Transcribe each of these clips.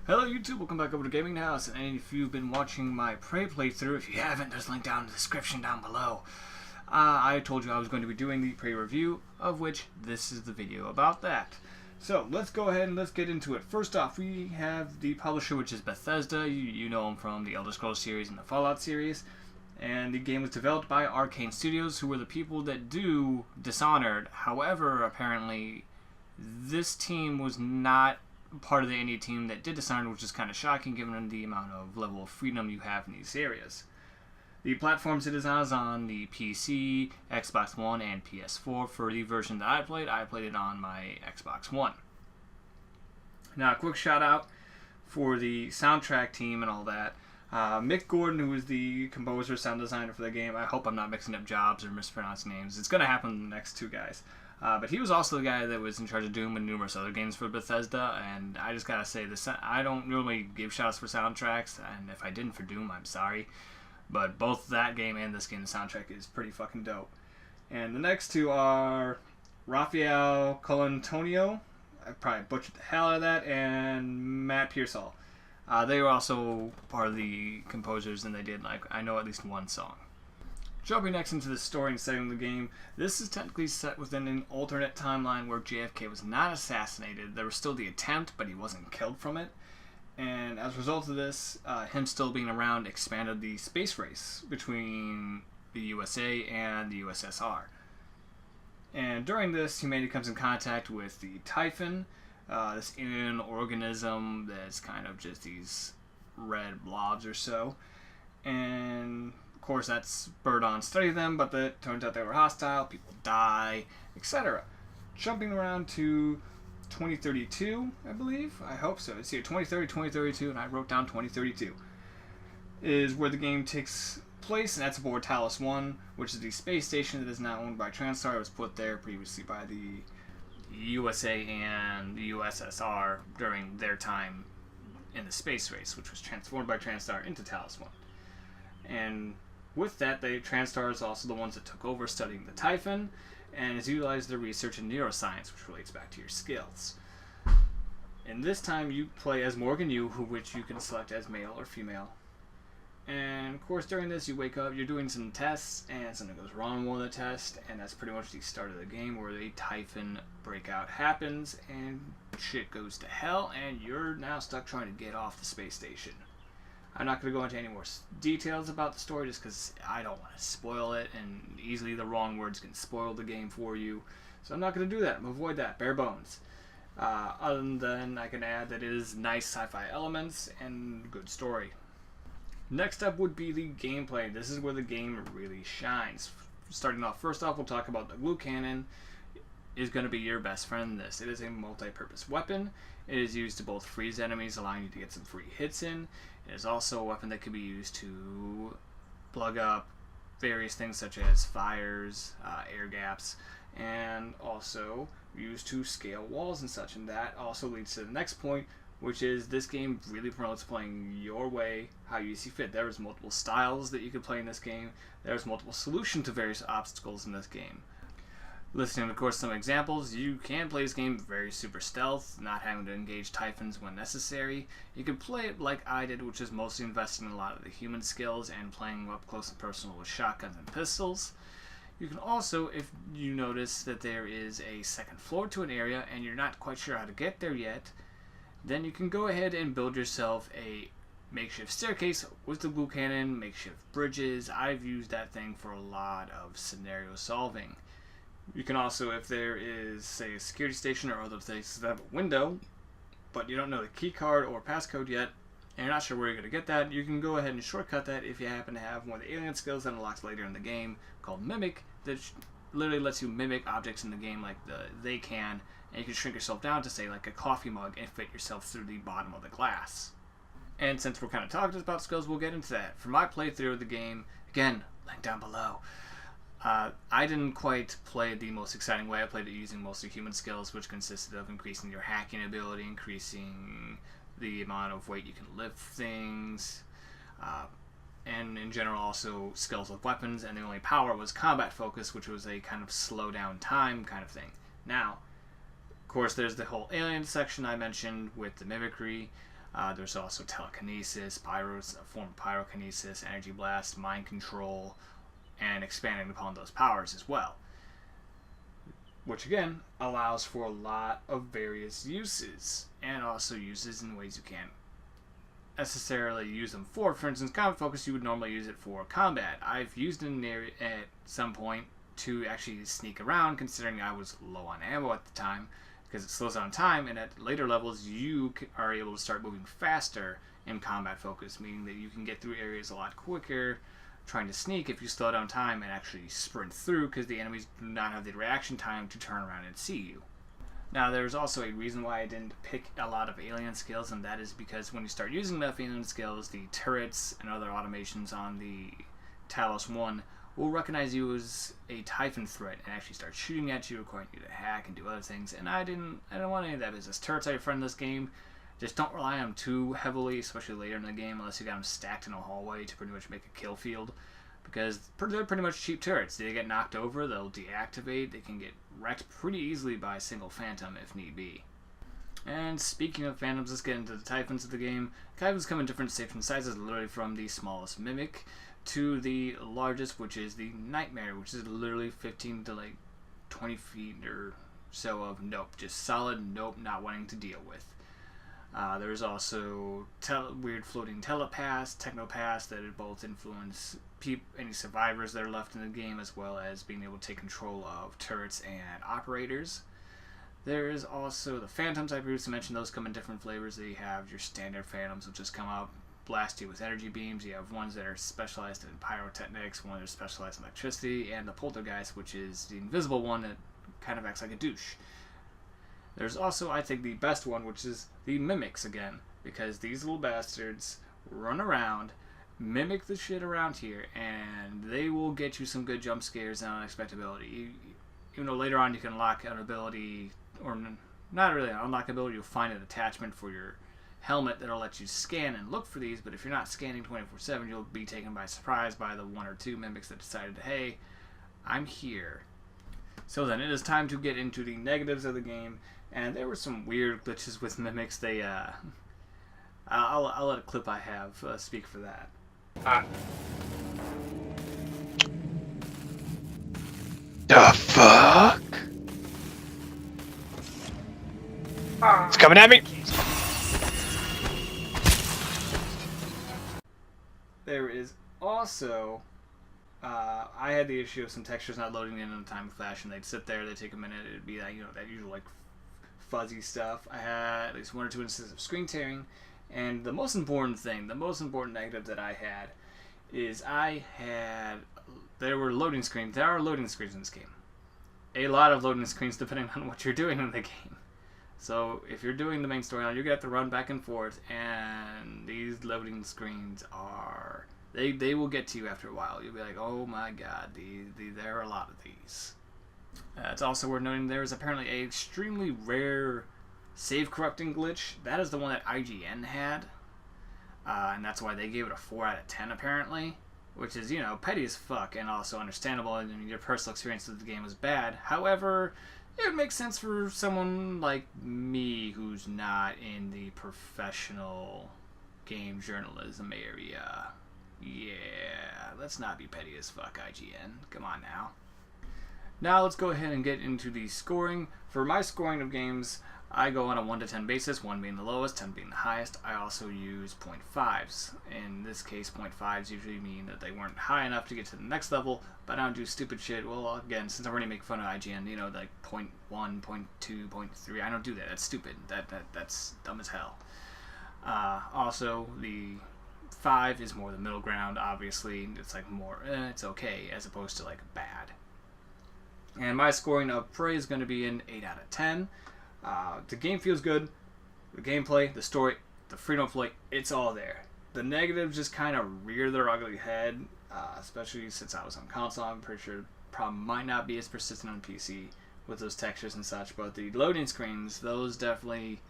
Hello YouTube, welcome back over to GamingHouse, and if you've been watching my Prey playthrough, if you haven't, there's a link down in the description down below. I told you I was going to be doing the Prey review, of which this is the video about that. So, let's go ahead and let's get into it. First off, we have the publisher, which is Bethesda. You know them from the Elder Scrolls series and the Fallout series. And the game was developed by Arcane Studios, who were the people that do Dishonored. However, apparently, this team was not part of the indie team that did Dishonored, which is kind of shocking given the amount of level of freedom you have in these areas. The platforms it is on the PC, Xbox One, and PS4. For the version that I played it on my Xbox One. Now, a quick shout out for the soundtrack team and all that. Mick Gordon, who is the composer, sound designer for the game. I hope I'm not mixing up jobs or mispronouncing names. It's going to happen to the next two guys. But he was also the guy that was in charge of Doom and numerous other games for Bethesda, and I just gotta say, I don't normally give shoutouts for soundtracks, and if I didn't for Doom, I'm sorry. But both that game and this game, the soundtrack is pretty fucking dope. And the next two are Rafael Colantonio, I probably butchered the hell out of that, and Matt Pearsall. They were also part of the composers, and they did, I know at least one song. Jumping next into the story and setting of the game, this is technically set within an alternate timeline where JFK was not assassinated. There was still the attempt, but he wasn't killed from it. And as a result of this, him still being around expanded the space race between the USA and the USSR. And during this, humanity comes in contact with the Typhon, this alien organism that's kind of just these red blobs or so. And of course, that's spurred on study of them, but it turns out they were hostile, people die, etc. Jumping around to 2032, I believe. I hope so. It's here, 2030, 2032, and I wrote down 2032. Is where the game takes place, and that's aboard Talos 1, which is the space station that is now owned by TranStar. It was put there previously by the USA and the USSR during their time in the space race, which was transformed by TranStar into Talos 1. And with that, TranStar is also the ones that took over studying the Typhon, and has utilized their research in neuroscience, which relates back to your skills. And this time, you play as Morgan Yu, which you can select as male or female. And of course, during this, you wake up, you're doing some tests, and something goes wrong in one of the tests, and that's pretty much the start of the game, where the Typhon breakout happens, and shit goes to hell, and you're now stuck trying to get off the space station. I'm not going to go into any more details about the story just because I don't want to spoil it, and easily the wrong words can spoil the game for you. So I'm not going to do that. I'm avoid that. Bare bones. Other than I can add that it is nice sci-fi elements and good story. Next up would be the gameplay. This is where the game really shines. Starting off, first off, we'll talk about the glue cannon. Is going to be your best friend in this. It is a multi-purpose weapon. It is used to both freeze enemies, allowing you to get some free hits in. It is also a weapon that can be used to plug up various things such as fires, air gaps, and also used to scale walls and such. And that also leads to the next point, which is this game really promotes playing your way, how you see fit. There's multiple styles that you can play in this game. There's multiple solutions to various obstacles in this game. Listing, of course, some examples, you can play this game very super stealth, not having to engage Typhons when necessary. You can play it like I did, which is mostly investing in a lot of the human skills and playing up close and personal with shotguns and pistols. You can also, if you notice that there is a second floor to an area and you're not quite sure how to get there yet, then you can go ahead and build yourself a makeshift staircase with the glue cannon, makeshift bridges. I've used that thing for a lot of scenario solving. You can also, if there is, say, a security station or other things that have a window, but you don't know the key card or passcode yet, and you're not sure where you're going to get that, you can go ahead and shortcut that if you happen to have one of the alien skills that unlocks later in the game called Mimic, that literally lets you mimic objects in the game like they can, and you can shrink yourself down to, say, like a coffee mug and fit yourself through the bottom of the glass. And since we're kind of talking about skills, we'll get into that. For my playthrough of the game, again, link down below. I didn't quite play it the most exciting way. I played it using mostly human skills, which consisted of increasing your hacking ability, increasing the amount of weight you can lift things, and in general also skills with weapons, and the only power was combat focus, which was a kind of slow down time kind of thing. Now, of course, there's the whole alien section I mentioned with the mimicry. There's also telekinesis, a form of pyrokinesis, energy blast, mind control, and expanding upon those powers as well. Which again allows for a lot of various uses, and also uses in ways you can't necessarily use them for. For instance, combat focus, you would normally use it for combat. I've used it in an area at some point to actually sneak around, considering I was low on ammo at the time, because it slows down time, and at later levels you are able to start moving faster in combat focus, meaning that you can get through areas a lot quicker trying to sneak if you slow down time and actually sprint through, because the enemies do not have the reaction time to turn around and see you. Now, there's also a reason why I didn't pick a lot of alien skills, and that is because when you start using enough alien skills, the turrets and other automations on the Talos 1 will recognize you as a Typhon threat and actually start shooting at you, requiring you to hack and do other things, and I didn't want any of that business. Turrets are your friend in this game. Just don't rely on them too heavily, especially later in the game, unless you got them stacked in a hallway to pretty much make a kill field, because they're pretty much cheap turrets. They get knocked over, they'll deactivate, they can get wrecked pretty easily by a single phantom if need be. And speaking of phantoms, let's get into the Typhons of the game. Typhons come in different shapes and sizes, literally from the smallest mimic to the largest, which is the Nightmare, which is literally 15 to like 20 feet or so of nope, just solid nope, not wanting to deal with. There's also weird floating telepaths, technopaths that both influence any survivors that are left in the game, as well as being able to take control of turrets and operators. There is also the Phantoms I previously mentioned. Those come in different flavors. They have your standard Phantoms, which just come out, blast you with energy beams. You have ones that are specialized in pyrotechnics, one that are specialized in electricity, and the Poltergeist, which is the invisible one that kind of acts like a douche. There's also, I think, the best one, which is the Mimics again, because these little bastards run around, mimic the shit around here, and they will get you some good jump scares and unexpected ability. Even though later on you can unlock an ability, or not really an unlock ability, you'll find an attachment for your helmet that'll let you scan and look for these, but if you're not scanning 24/7, you'll be taken by surprise by the one or two mimics that decided, hey, I'm here. So then it is time to get into the negatives of the game, and there were some weird glitches with mimics. I'll let a clip I have speak for that. The fuck? It's coming at me! There is also, I had the issue of some textures not loading in a timely fashion. They'd sit there, they'd take a minute, it'd be like, that usual like fuzzy stuff. I had at least one or two instances of screen tearing, and the most important negative that I had is there were loading screens. There are loading screens in this game. A lot of loading screens depending on what you're doing in the game. So if you're doing the main storyline, you're going to have to run back and forth, and these loading screens are... They will get to you after a while. You'll be like, oh my god, there are a lot of these. It's also worth noting there is apparently an extremely rare save corrupting glitch. That is the one that IGN had, and that's why they gave it a 4 out of 10 apparently, which is, petty as fuck and also understandable. I mean, your personal experience with the game was bad. However, it would make sense for someone like me who's not in the professional game journalism area. Yeah, let's not be petty as fuck, IGN. Come on now. Now let's go ahead and get into the scoring. For my scoring of games, I go on a 1 to 10 basis, 1 being the lowest, 10 being the highest. I also use 0.5s. In this case, 0.5s usually mean that they weren't high enough to get to the next level, but I don't do stupid shit. Well, again, since I already make fun of IGN, like 0.1, 0.2, 0.3, I don't do that. That's stupid. That's dumb as hell. Also, the 5 is more the middle ground, obviously. It's like more, it's okay, as opposed to like bad. And my scoring of Prey is going to be an 8 out of 10. The game feels good. The gameplay, the story, the freedom of flight, it's all there. The negatives just kind of rear their ugly head, especially since I was on console. I'm pretty sure the problem might not be as persistent on PC with those textures and such, but the loading screens, those definitely,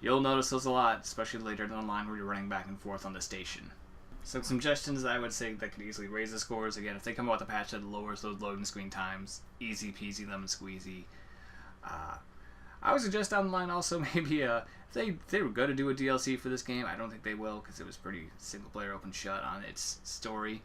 you'll notice those a lot, especially later down the line where you're running back and forth on the station. Some suggestions I would say that could easily raise the scores. Again, if they come out with a patch that lowers those loading screen times, easy peasy lemon squeezy. I would suggest down the line also maybe if they were going to do a DLC for this game. I don't think they will because it was pretty single player open shut on its story.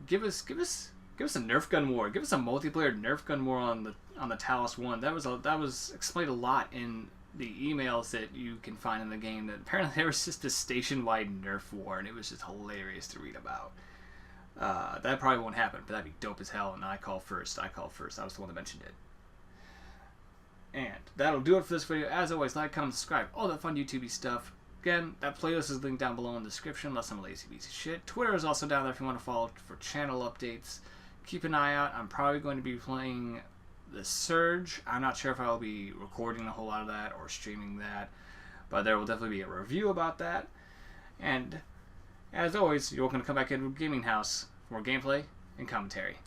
Give us a Nerf gun war. Give us a multiplayer Nerf gun war on the Talos 1. That was explained a lot in the emails that you can find in the game. That apparently there was just a station-wide Nerf war, and it was just hilarious to read about. That probably won't happen, but that'd be dope as hell. And I call first. I was the one that mentioned it. And that'll do it for this video. As always, like, comment, subscribe, all that fun YouTube stuff. Again, that playlist is linked down below in the description, unless I'm a lazy piece of shit. Twitter is also down there if you want to follow for channel updates. Keep an eye out. I'm probably going to be playing The Surge. I'm not sure if I'll be recording a whole lot of that or streaming that, but there will definitely be a review about that. And as always, you're welcome to come back into Gaming House for more gameplay and commentary.